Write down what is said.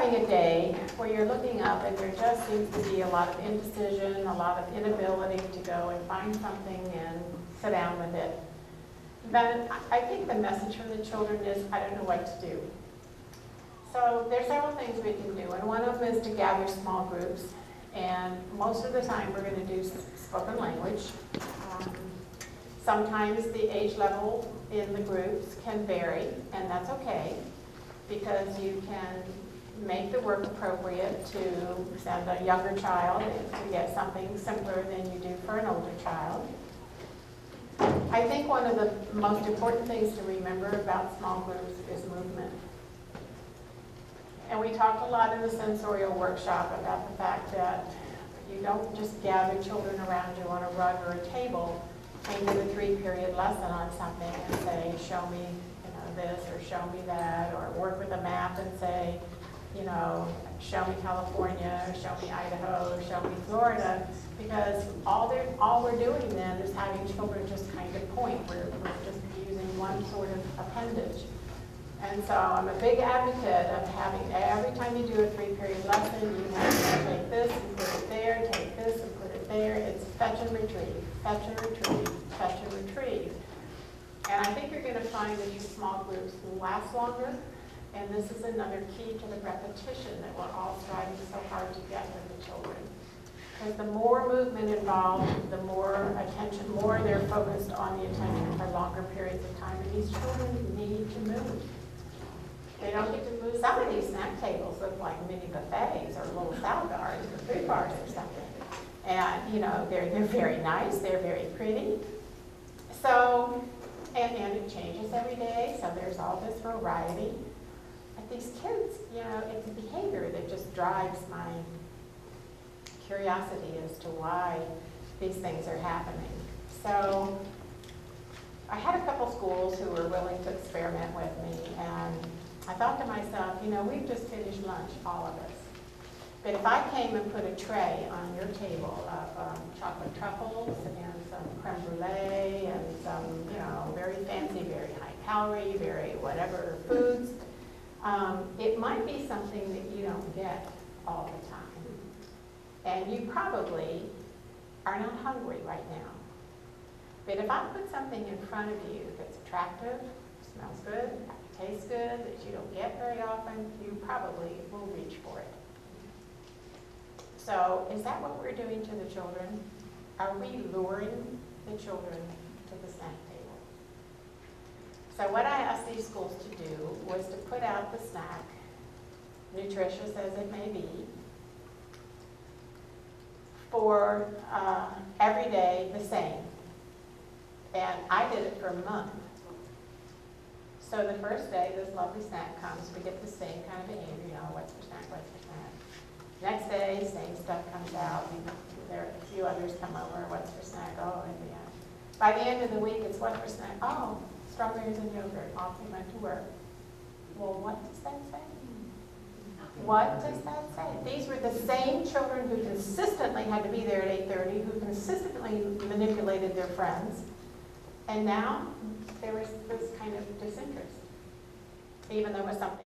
having a day where you're looking up and there just seems to be a lot of indecision, a lot of inability to go and find something and sit down with it, then I think the message from the children is, I don't know what to do. So there's several things we can do, and one of them is to gather small groups, and most of the time we're going to do spoken language. Sometimes the age level in the groups can vary, and that's okay, because you can make the work appropriate to send a younger child to get something simpler than you do for an older child. I think one of the most important things to remember about small groups is movement. And we talked a lot in the sensorial workshop about the fact that you don't just gather children around you on a rug or a table and do a 3-period lesson on something and say, show me this or show me that, or work with a map and say, show me California, or show me Idaho, or show me Florida, because all we're doing then is having children just kind of point. We're just using one sort of appendage. And so I'm a big advocate of having, every time you do a 3-period lesson, you have to take this and put it there, take this and put it there. It's fetch and retrieve, fetch and retrieve, fetch and retrieve. And I think you're going to find that your small groups last longer, and this is another key to the repetition that we're all striving so hard to get with the children. Because the more movement involved, the more attention, more they're focused on the attention for longer periods of time, and these children need to move. They don't get to move. Some of these snack tables look like mini buffets or little salad bars or food bars or something. And, they're very nice, they're very pretty. So, and it changes every day, so there's all this variety. But these kids, it's a behavior that just drives my curiosity as to why these things are happening. So, I had a couple schools who were willing to experiment with me, and I thought to myself, we've just finished lunch, all of us. But if I came and put a tray on your table of chocolate truffles and some creme brulee and some, very fancy, very high calorie, very whatever foods, it might be something that you don't get all the time. And you probably are not hungry right now. But if I put something in front of you that's attractive, smells good, tastes good, that you don't get very often, you probably will reach for it. So is that what we're doing to the children? Are we luring the children to the snack table? So what I asked these schools to do was to put out the snack, nutritious as it may be, for every day the same. And I did it for a month. So the first day, this lovely snack comes, we get the same kind of behavior, what's for snack, what's for snack. Next day, same stuff comes out. There are a few others come over, what's for snack, oh, and yeah. By the end of the week, it's what for snack, oh, strawberries and yogurt, off we went to work. Well, what does that say? What does that say? These were the same children who consistently had to be there at 8:30, who consistently manipulated their friends. And now there was this kind of disinterest, even though it was something